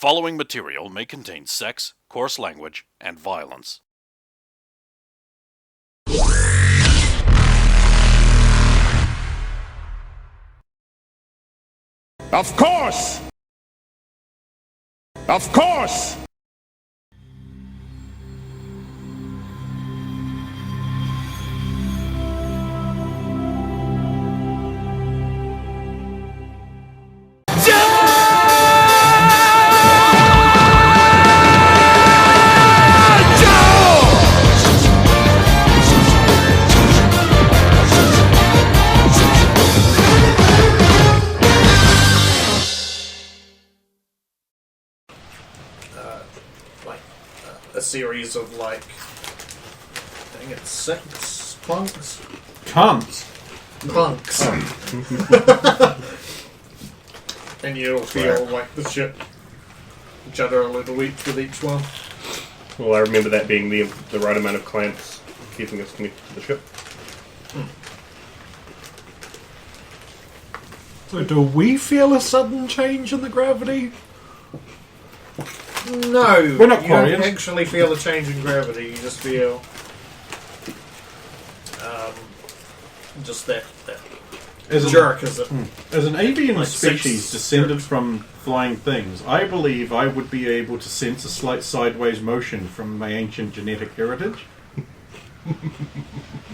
following material may contain sex, coarse language, and violence. Of course! Of course! A series of I think it's 6 clunks. Cunts. Clunks. And you'll feel like the ship judder a little each with each one. Well, I remember that being the right amount of clamps keeping us connected to the ship. So do we feel a sudden change in the gravity? No, We're not you don't Quarians. actually feel a change in gravity. You just feel just that jerk as it. As an avian Like species six descended jerks. from flying things, I believe I would be able to sense a slight sideways motion from my ancient genetic heritage.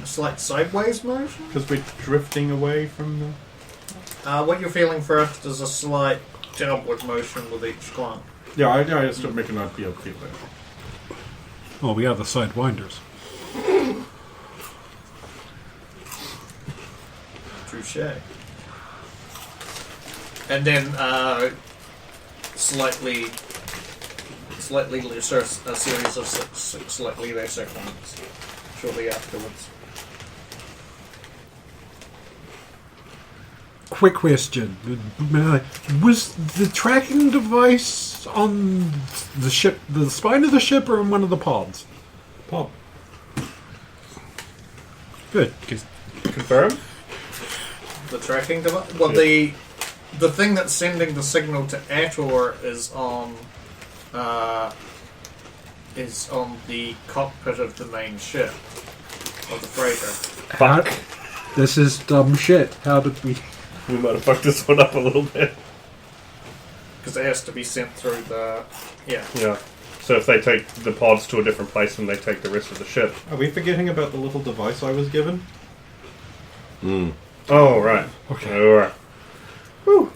A slight sideways motion. Because we're drifting away from the... What you're feeling first is a slight downward motion with each clunk. Yeah, I just don't reckon I'd be able to feel that. Oh, we are the Sidewinders. Touche. And then slightly lesser, a series of six slightly lesser ones shortly afterwards. Quick question. Was the tracking device on the ship, the spine of the ship, or in one of the pods? Pop. Good, because Confirm? The tracking device. Well, the thing that's sending the signal to Ator is on the cockpit of the main ship of the freighter. Fuck. this is dumb shit. How did we... We might have fucked this one up a little bit. Because it has to be sent through the... Yeah. So if they take the pods to a different place, then they take the rest of the ship. Are we forgetting about the little device I was given? Oh, right. Okay. Alright. Woo.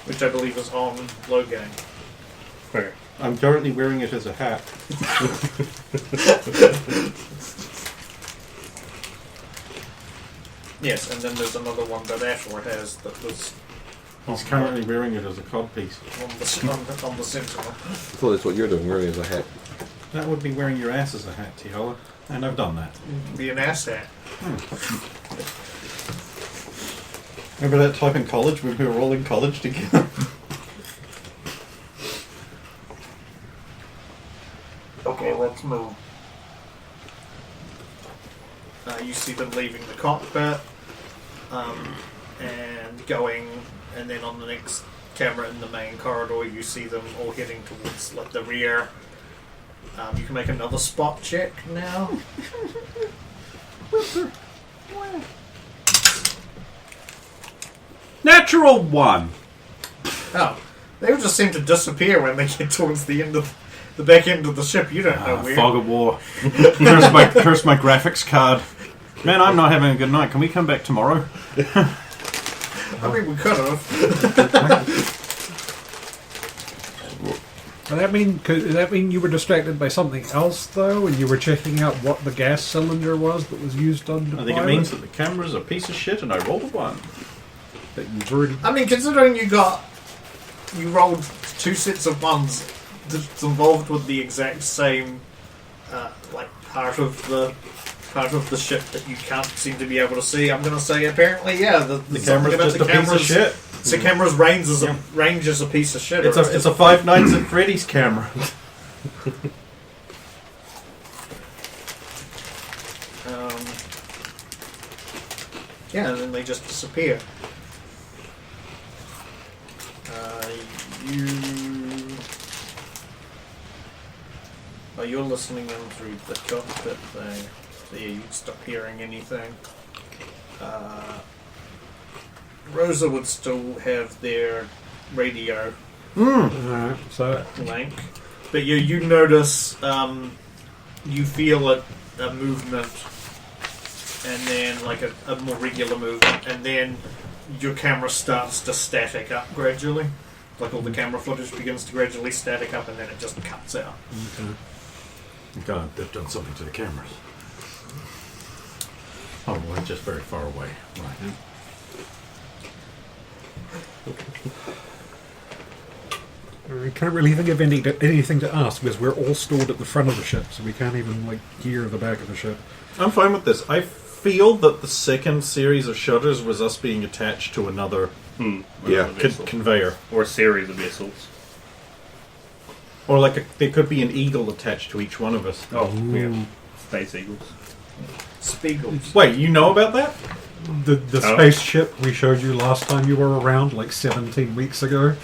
Which I believe is on Logang. Okay. I'm currently wearing it as a hat. Yes, and then there's another one that Ashworth has that was He's currently wearing it as a codpiece. on the Sentinel. I thought that's what you're doing, wearing as a hat. That would be wearing your ass as a hat, Tiola. And I've done that. Be an ass hat. Remember that time in college when we were all in college together? Okay, let's move. You see them leaving the cockpit and going, and then on the next camera in the main corridor, you see them all heading towards the rear. You can make another spot check now. Natural 1. Oh, they would just seem to disappear when they get towards the end of the back end of the ship. You don't know where. Fog of war. curse my graphics card. Man, I'm not having a good night. Can we come back tomorrow? I mean, we could have. Does that mean you were distracted by something else, though, and you were checking out what the gas cylinder was that was used on the I think it pilot? means that the camera's a piece of shit and I rolled a 1. That you've already... I mean, considering you rolled 2 sets of ones that's involved with the exact same, part of the ship that you can't seem to be able to see. I'm going to say, apparently, yeah, the camera's just a piece of shit. The camera's range is a piece of shit. It's a Five Nights at Freddy's camera. Yeah, and then they just disappear. You're listening in through the cockpit thing. So yeah, you'd stop hearing anything. Rosa would still have their radio Alright, so link, but you notice, you feel a movement, and then like a more regular movement, and then your camera starts to static up gradually. Like all the camera footage begins to gradually static up, and then it just cuts out. okay. God, they've done something to the cameras. Oh, well, they're just very far away. Right. I can't really think of anything to ask because we're all stored at the front of the ship, so we can't even hear the back of the ship. I'm fine with this. I feel that the second series of shutters was us being attached to another conveyor. Or a series of vessels. Or there could be an eagle attached to each one of us. Oh, yeah. Space Eagles. Spiegels. Wait, you know about that? The spaceship we showed you last time you were around, 17 weeks ago.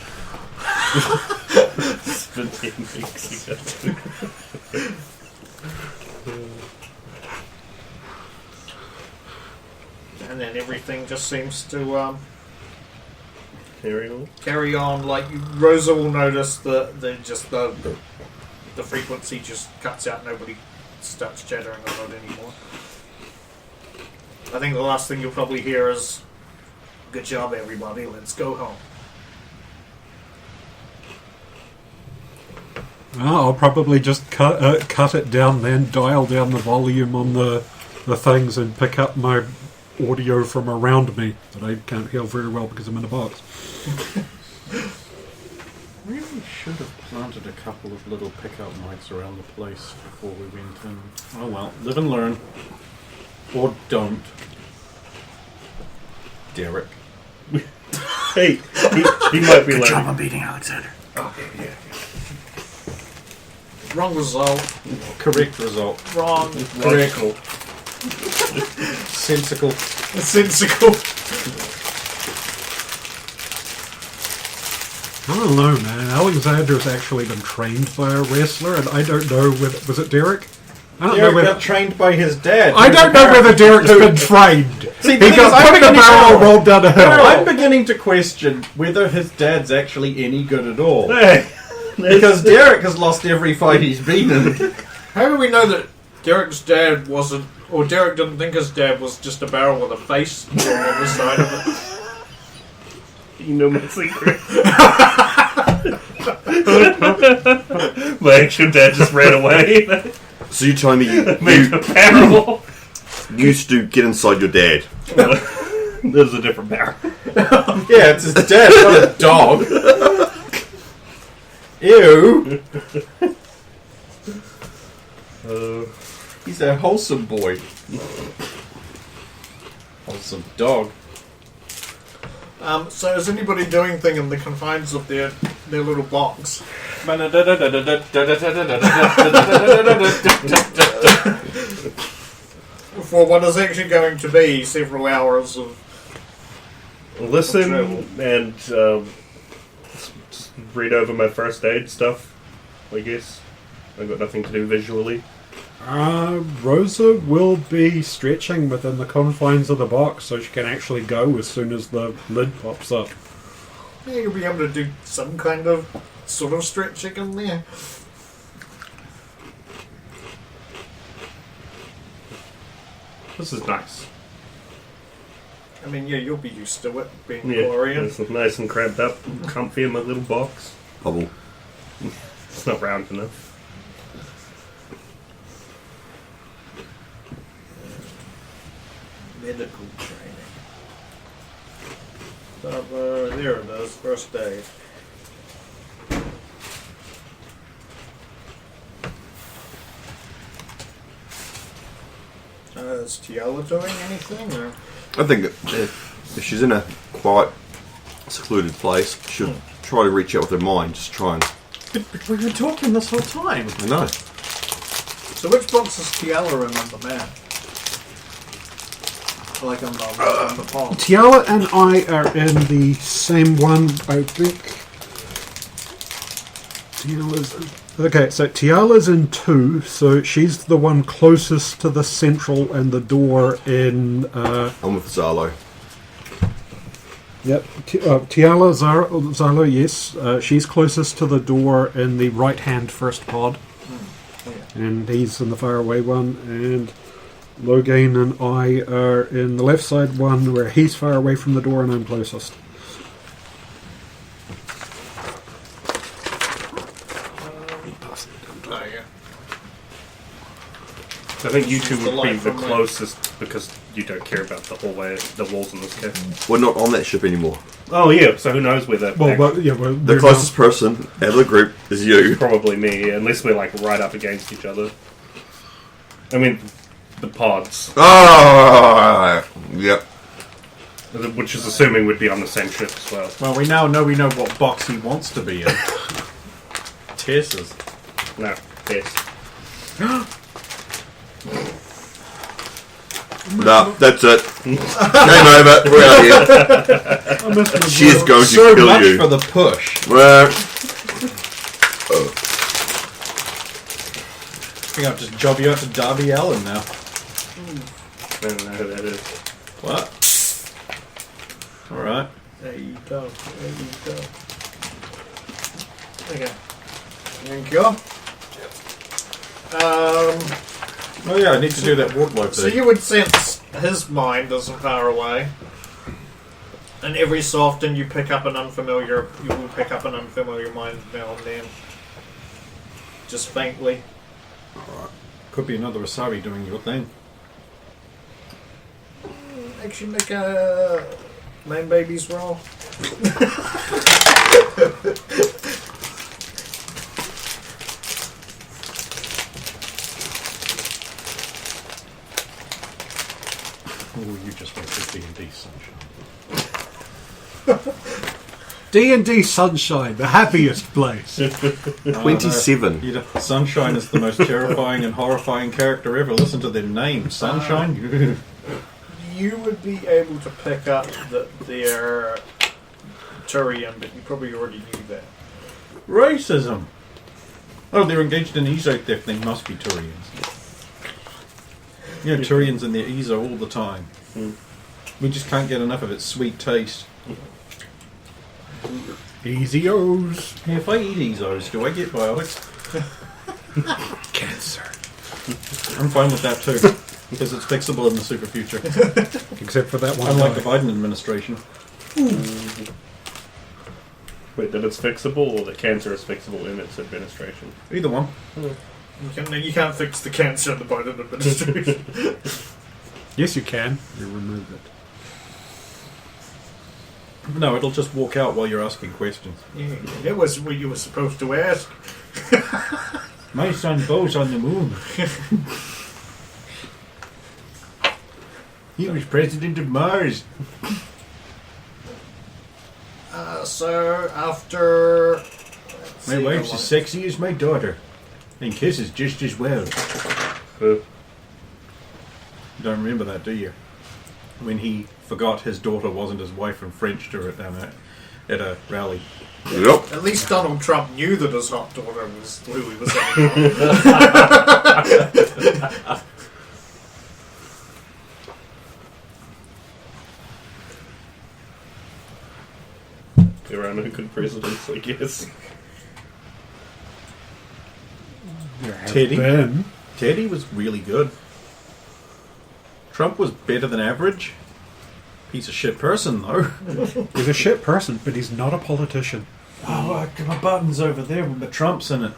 17 weeks ago. And then everything just seems to Carry on. Rosa will notice that the frequency just cuts out. Nobody starts chattering about it anymore. I think the last thing you'll probably hear is, "Good job, everybody. Let's go home." I'll probably just cut it down, then dial down the volume on the things and pick up my audio from around me that I can't hear very well because I'm in a box. Really should have planted a couple of little pickup mics around the place before we went in. Oh well, live and learn. Or don't. Derek. Hey, he might be learning. I'm beating Alexander. Wrong result. Correct result. Wrong. Correct. Sensical. Sensical. I don't know, man. Alexander's actually been trained by a wrestler, and I don't know whether... Was it Derek? I don't know whether... got trained by his dad. I don't know whether Derek's been trained. See, He got put in a barrel, rolled down a hill. I'm beginning to question whether his dad's actually any good at all. Because Derek has lost every fight he's been in. How do we know that Derek's dad wasn't, or Derek didn't think his dad was just a barrel with a face on the side of it? You know my secret. My actual dad just ran away. So you're telling me Made a barrel. you used to get inside your dad? There's a different barrel. Yeah, it's his dad, not a dog. Ew. He's a wholesome boy. Wholesome dog. So is anybody doing anything in the confines of their little box? For what is actually going to be several hours of Listen travel. and just read over my first aid stuff, I guess. I've got nothing to do visually. Rosa will be stretching within the confines of the box so she can actually go as soon as the lid pops up. Yeah, you'll be able to do some kind of sort of stretching in there. This is nice. I mean, yeah, you'll be used to it being Yeah, Glorian. it's nice and cramped up, and comfy in my little box. Bubble. It's not round enough. Medical training. There it is, first aid. Is Tiala doing anything? Or? I think that if she's in a quiet, secluded place, she'll try to reach out with her mind. Just try and. But we've been talking this whole time. I know. So which box is Tiala in on the map? Like on the pond. Tiala and I are in the same one, I think. Okay, so Tiala's in 2, so she's the one closest to the central and the door in... I'm with Zalo. Yep, Tiala Zalo, yes. She's closest to the door in the right-hand first pod. And he's in the faraway one. And Logain and I are in the left side one, where he's far away from the door and I'm closest. I think you two The would be light the from where? closest because you don't care about the hallway, the walls in this case. We're not on that ship anymore. Oh yeah, so who knows where that? Well, actually- The closest person out of the group is you. probably me, yeah, unless we're like right up against each other. I mean, the pods, Ah, yep. which is assuming we'd be on the same ship as well. Well, we know what box he wants to be in. Tess's. No, yes. No, that's it. Game over. We're out here. She's going to So kill much you. for the push. Well, I think I'll just job you out to Darby Allen now. I don't know who that is. What? Alright. There you go. There you go. Okay. Thank you. Oh yeah, I need to do that Wardlow So thing. you would sense his mind isn't far away. And every so often you will pick up an unfamiliar mind now and then. Just faintly. Could be another Asari doing your thing. Actually make a man babies roll. Oh, you just went to D&D Sunshine. D&D Sunshine, the happiest place. 27. Sunshine is the most terrifying and horrifying character ever. Listen to their name. Sunshine? You would be able to pick up that they're Turian, but you probably already knew that. Racism! Oh, they're engaged in Ezo theft. They must be Turians. You know, Turians in their Ezo all the time. We just can't get enough of its sweet taste. Easy O's. Hey, if I eat Ezos, do I get biotics? Cancer. I'm fine with that too. Because it's fixable in the super future. Except for that one Unlike the guy. Biden administration. Wait, that it's fixable or that cancer is fixable in its administration? Either one. You can't fix the cancer in the Biden administration. Yes, you can. You remove it. No, it'll just walk out while you're asking questions. It was what you were supposed to ask. My son Bo's on the moon. He was president of Mars. So after My wife's as sexy as my daughter. And kisses just as well. You don't remember that, do you? When he forgot his daughter wasn't his wife and Frenched her at a rally. Yep. At least Donald Trump knew that his hot daughter was who he was having on. There are no good presidents, I guess. Teddy? Ben. Teddy was really good. Trump was better than average. Piece of shit person, though. He's a shit person, but he's not a politician. Oh, my button's over there with the Trump's in it.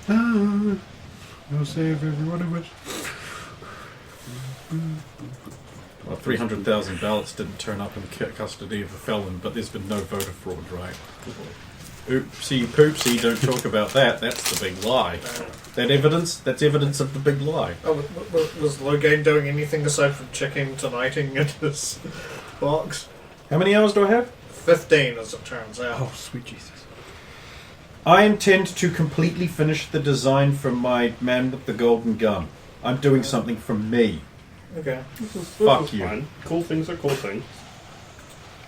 I'll save every one of us. Well, 300,000 ballots didn't turn up in custody of a felon, but there's been no voter fraud, right? Oopsie poopsie, don't talk about that. That's the big lie. That's evidence of the big lie. Oh, was Logain doing anything aside from checking tonighting in his box? How many hours do I have? 15, as it turns out. Oh, sweet Jesus. I intend to completely finish the design for my man with the golden gun. I'm doing something for me. Okay. Fuck you. Fine. Cool things are cool things.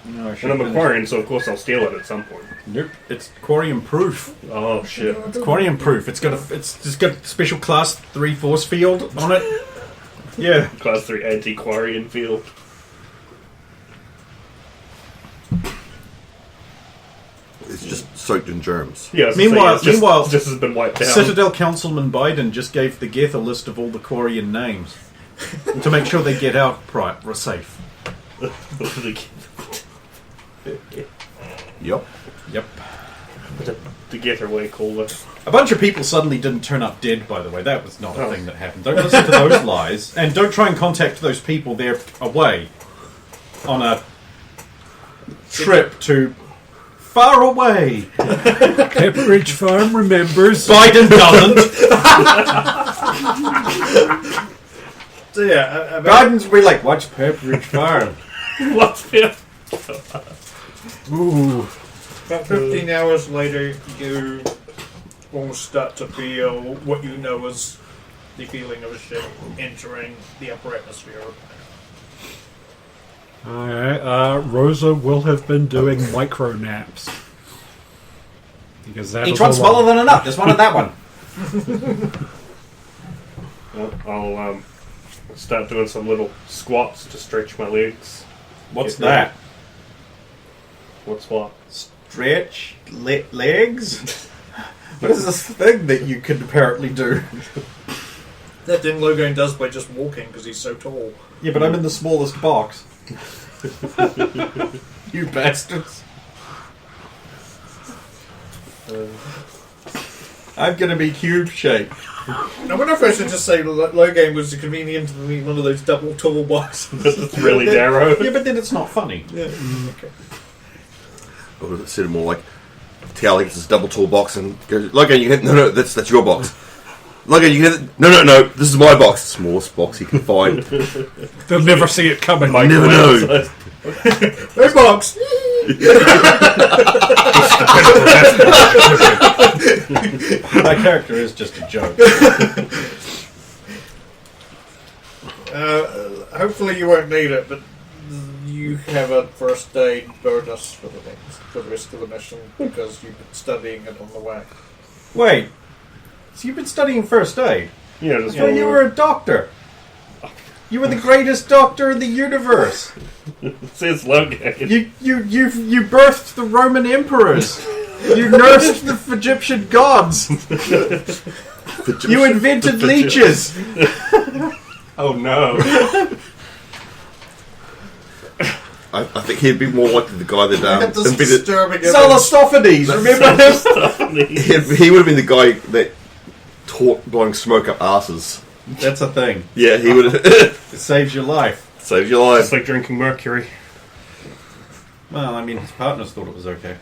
No, And I'm a Quarian, so of course I'll steal it at some point. Nope, it's Quarian proof. Oh shit. It's Quarian proof. It's just got a special class 3 force field on it. Yeah. Class 3 anti-Quarian field. It's just soaked in germs. Yeah, I was Meanwhile- saying, meanwhile, just has been wiped down. Citadel Councilman Biden just gave the Geth a list of all the Quarian names to make sure they get out safe. Yep. Yep. To get her way cooler. A bunch of people suddenly didn't turn up dead, by the way. That was not a thing that happened. Don't listen to those lies. And don't try and contact those people. They're away on a trip to far away. Pepperidge Farm remembers. Biden doesn't. So yeah, about, Biden's be like, watch Pepperidge Farm. What's it? Ooh. about 15 hours later, you all start to feel what you know as the feeling of a ship entering the upper atmosphere. Alright, Rosa will have been doing micro naps. Because that Each is one's a lot. smaller than enough. Just one of that one. Well, I'll start doing some little squats to stretch my legs. What's Get that? ready. What's what? Stretch legs? What is this thing that you could apparently do? That thing Logan does by just walking because he's so tall. Yeah, but I'm in the smallest box. You bastards. I'm gonna be cube shaped. I wonder if I should just say Logan was convenient to be one of those double tall boxes. It's really narrow. Yeah, but then it's not funny. Yeah. Okay. I would have said more like Tally gets this double tall box and goes, Logan, you can no, that's your box. Logan, you can no, this is my box. Smallest box you can find. They'll never see it coming. You never know. Hey, box! My character is just a joke. Hopefully you won't need it, but you have a first aid bonus for the rest of the mission because you've been studying it on the way. Wait, so you've been studying first aid? Yeah, just So you were a doctor. You were the greatest doctor in the universe. It says Logan. You birthed the Roman emperors. You nursed the Egyptian gods. You invented leeches. Oh no. I think he'd be more like the guy that That's invented. disturbing. Salastophanes, remember him? He would have been the guy that taught blowing smoke up asses. That's a thing. Yeah, he would have It saves your life. saved your life. It's like drinking mercury. Well, I mean, his partners thought it was okay.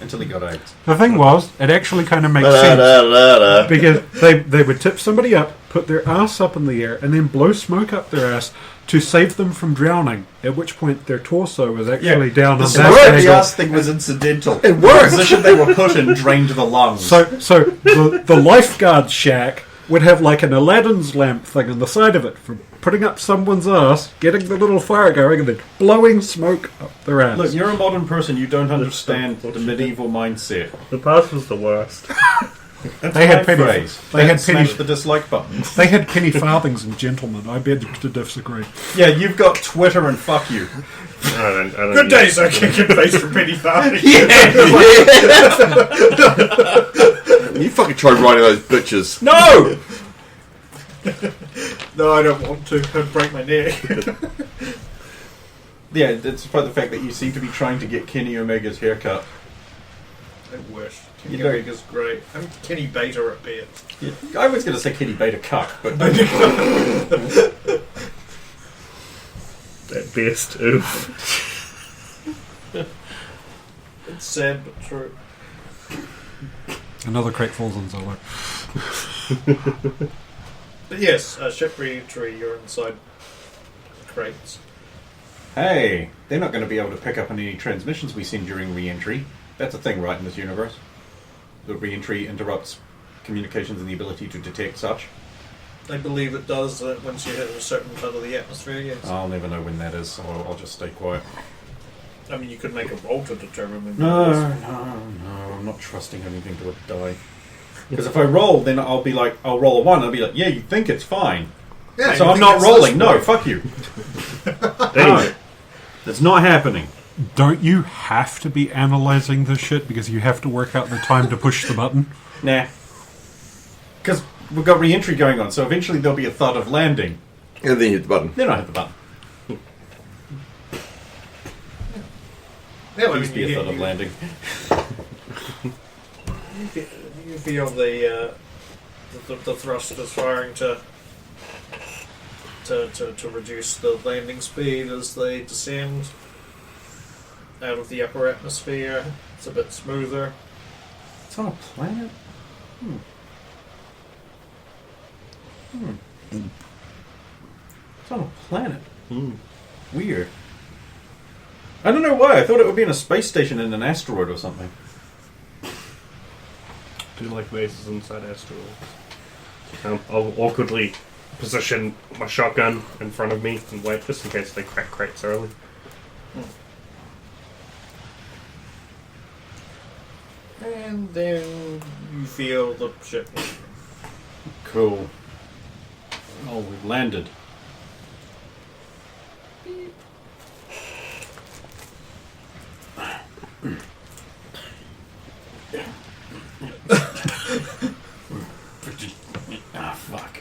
Until he got AIDS. The thing was, it actually kind of makes sense. Da-da-da-da. Because they would tip somebody up, put their ass up in the air, and then blow smoke up their ass to save them from drowning. At which point their torso was actually down on The that the angle. ass thing was incidental. It worked. The position they were put in drained the lungs. So the lifeguard shack would have like an Aladdin's lamp thing on the side of it for putting up someone's ass, getting the little fire going, and then blowing smoke up their ass. Look, you're a modern person. You don't understand the medieval mindset. The past was the worst. They had penny. phrase. They had Smash penny. the dislike button. They had penny farthings and gentlemen. I beg to disagree. Yeah, you've got Twitter and fuck you. I don't Good day, sir. Kick your face for penny farthing. You fucking tried writing those bitches. No! No, I don't want to. I'd break my neck. Yeah, it's about the fact that you seem to be trying to get Kenny Omega's haircut. I wish. You Kenny don't- Omega's great. I'm Kenny Beta at best. Yeah, I was going to say Kenny Beta cuck, but At best, oof. It's sad but true. Another crate falls on Zolo. But yes, ship re-entry, you're inside the crates. hey, they're not going to be able to pick up on any transmissions we send during re-entry. That's a thing, right, in this universe? The re-entry interrupts communications and the ability to detect such. I believe it does once you hit a certain part of the atmosphere, yes. I'll never know when that is, so I'll just stay quiet. I mean, you could make a roll to determine when No, I'm not trusting anything to a die. Because if I roll, then I'll roll a 1, I'll be like, yeah, you think it's fine. Yeah, So you I'm think not it's rolling. this No, way. fuck you. No, that's not happening. Don't you have to be analysing this shit because you have to work out the time to push the button? Nah. Because we've got re-entry going on, so eventually there'll be a thud of landing. And then you hit the button. Then I hit the button. Yeah, I Please mean, be a thud of landing. you feel the thrusters firing to reduce the landing speed as they descend out of the upper atmosphere. It's a bit smoother. It's on a planet? It's on a planet. Weird. I don't know why. I thought it would be in a space station in an asteroid or something. Do like bases inside asteroids. I'll awkwardly position my shotgun in front of me and wait just in case they crack crates early. And then you feel the ship. Cool. Oh, we've landed. Ah, fuck.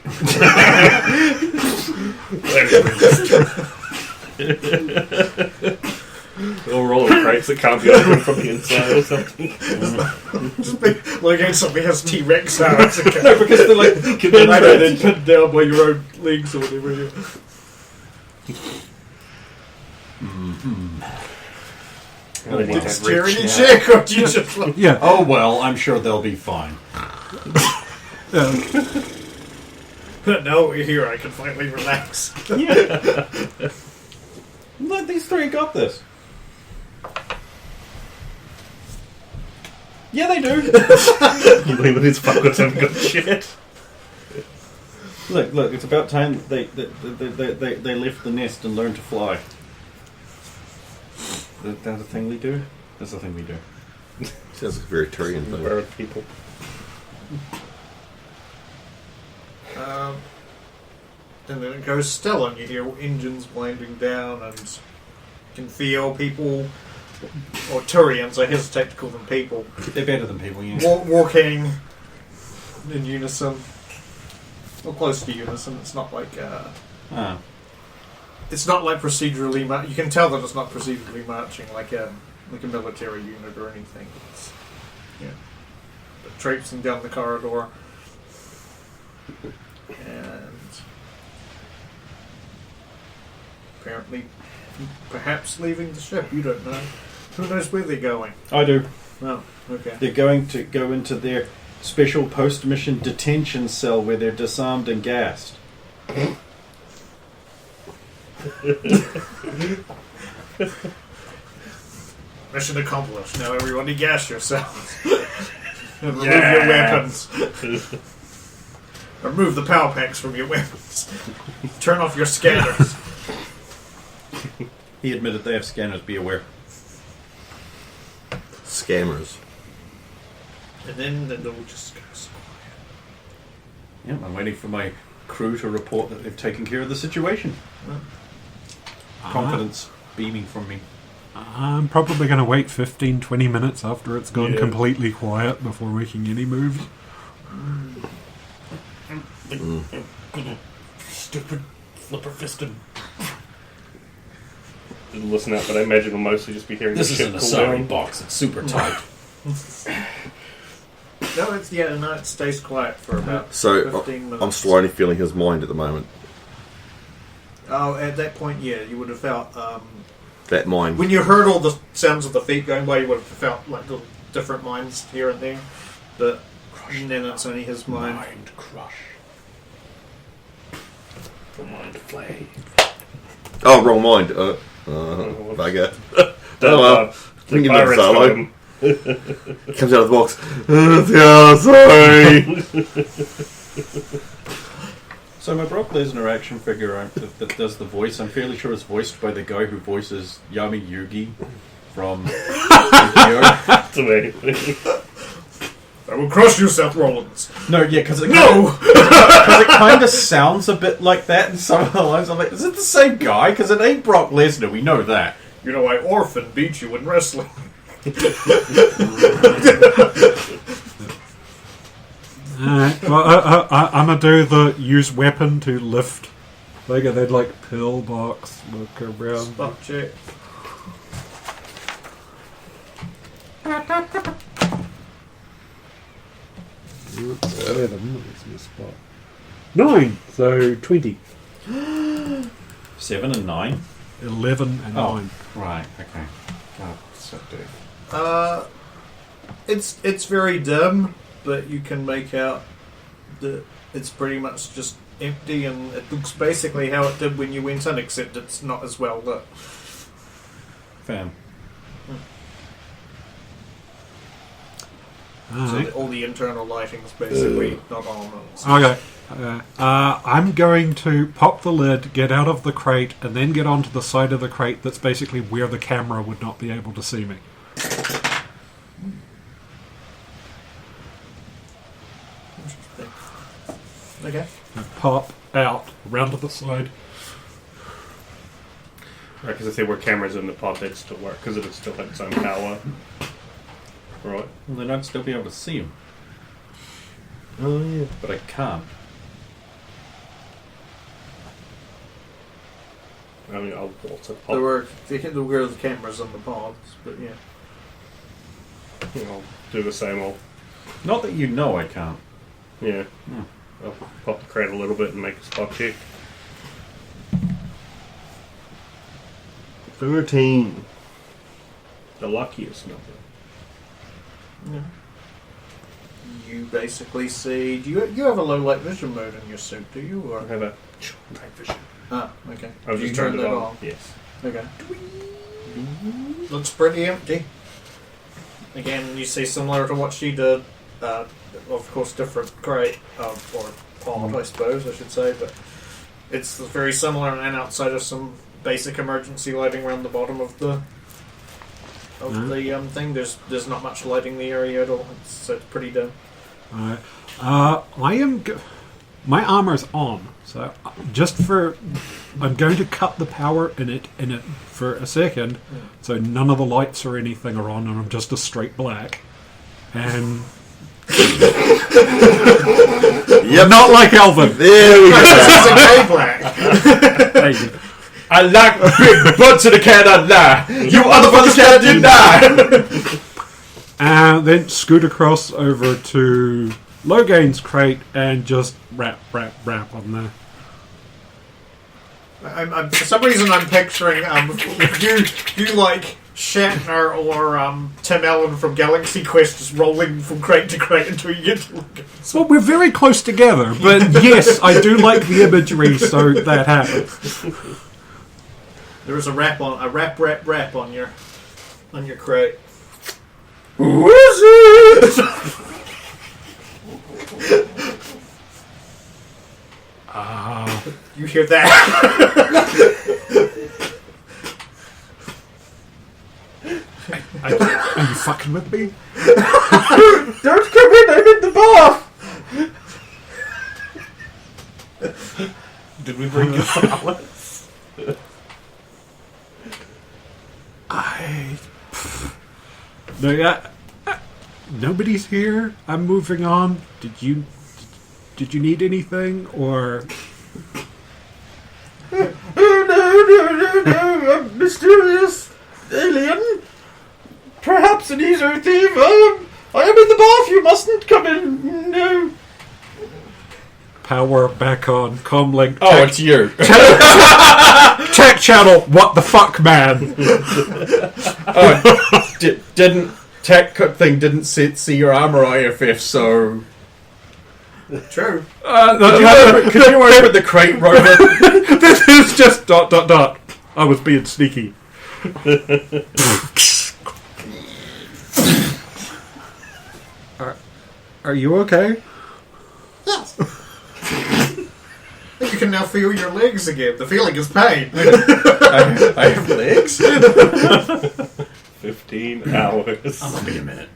They'll roll crates that can't be opened from the inside or something. Just like somebody has T-Rex arms. No, because they're like pinned and pinned down by your own legs or whatever. Really need to Dexterity reach now. check, or do you just like... Yeah. Oh well, I'm sure they'll be fine. No, here I can finally relax. Look, these three got this. Yeah, they do. You leave these fuckers have got shit. Look, it's about time they left the nest and learned to fly. That's the thing we do? That's the thing we do. Sounds like a very Turian thing. Bird people. And then it goes still, and you hear engines winding down, and you can feel people, or Turians, I hesitate to call them people, They're better than people, yeah. walking in unison. Or close to unison. It's not like it's not like procedurally. You can tell that it's not procedurally marching like a military unit or anything. It's traipsing down the corridor, and apparently, perhaps leaving the ship. You don't know. Who knows where they're going? I do. Oh, okay. They're going to go into their special post-mission detention cell where they're disarmed and gassed. Mission accomplished. Now everybody gas yourselves. And remove your weapons. Remove the power packs from your weapons. Turn off your scanners. He admitted they have scanners, be aware. Scammers. And then the door just goes quiet. Yeah, I'm waiting for my crew to report that they've taken care of the situation. Confidence beaming from me. I'm probably going to wait 15-20 minutes after it's gone Yeah. completely quiet before making any moves. Stupid flipper-fisted. Didn't listen out, but I imagine we'll mostly just be hearing the ship cool down. box. It's super tight. No, it stays quiet for about So 15 minutes. I'm slowly feeling his mind at the moment. Oh, at that point, yeah, you would have felt That mind. when you heard all the sounds of the feet going by, you would have felt like little different minds here and there. But then it's only his mind. Mind crush. The mind flay. Oh, wrong mind. Bugger. The, well. Thinking of pirates Zalo. got him. Comes out of the box. Yeah, sorry. So my Brock Lesnar action figure that does the voice, I'm fairly sure is voiced by the guy who voices Yami Yugi from Yu-Gi-Oh. To me. I will crush you, Seth Rollins. No, yeah, because it No! because it kind of sounds a bit like that in some of the lines. I'm like, is it the same guy? Because it ain't Brock Lesnar. We know that. You know, I orphan beat you in wrestling. Alright, well, I'm gonna do the use weapon to lift. They'd like pillbox, look around. Spot check. Oops, 11, that's my spot. 9, so 20. 7 and 9. 11 and 9. Right. Okay. God, so deep. It's very dim, but you can make out that it's pretty much just empty, and it looks basically how it did when you went in, except it's not as well lit. Fam. So Alright. all the internal lighting's basically not on. Okay. I'm going to pop the lid, get out of the crate, and then get onto the side of the crate that's basically where the camera would not be able to see me. Interesting. Okay. Pop out, round to the side. Right, because if there were cameras in the pod, they'd still work, because it would still have its own power. Right. Well, then I'd still be able to see him, Oh, yeah. but I can't. I mean, I'll water pop. There were the cameras on the pods, but yeah. I'll do the same. Not that you know I can't. Yeah. I'll pop the crate a little bit and make a spot check. 13. The luckiest number. Yeah. You basically see. Do you have a low light vision mode in your suit? Do you? Or I have a night vision. Okay. I've Do you just turned it that on. Yes. Okay. Looks pretty empty. Again, you see similar to what she did. Of course, different crate or pod, I suppose I should say, but it's very similar. And outside of some basic emergency lighting around the bottom of the thing, there's not much lighting the area at all. It's pretty dim. Alright. My armor's on, so I'm going to cut the power in it for a second, so none of the lights or anything are on, and I'm just a straight black. And not like Elvin. There we go. It's a gay black. There you go. I like big butts in the cannot lie. You motherfuckers can't deny. And then scoot across over to Logain's crate and just rap on there. For some reason, I'm picturing you like Shatner or Tim Allen from Galaxy Quest just rolling from crate to crate until you get to Well, we're very close together, but yes, I do like the imagery, so that happens. There is a rap on your crate. Who is it? You hear that? Are you fucking with me? Don't come in, I'm in the bath! Did we bring you flowers? Nobody's here. I'm moving on. Did you need anything, or? No, a mysterious alien. Perhaps an Easter thief. I am in the bath, you mustn't come in. No. Power back on. Comlink. Oh, it's you. Tech channel. What the fuck, man? Didn't tech thing didn't see your armor IFF, so True. could you open the crate, Rover? This is just ... I was being sneaky. Are you okay? Yes. You can now feel your legs again. The feeling is pain. I have legs. 15 hours. I'll be a minute.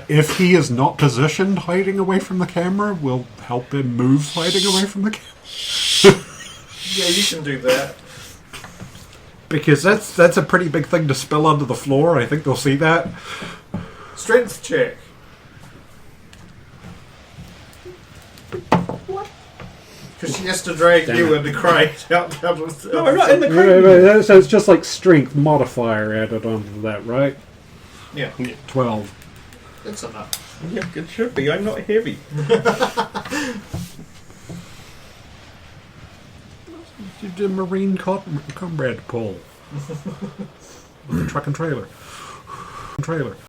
If he is not positioned hiding away from the camera, we'll help him move hiding away from the camera. Yeah, you can do that. Because that's a pretty big thing to spill onto the floor. I think they'll see that. Strength check. Because she has to drag you and the crate out of the... No, I'm not in the Right, so it's just like strength modifier added onto that, right? Yeah, 12. that's enough. Yeah, it should be. I'm not heavy. You did Marine Comrade pull. With the truck and trailer.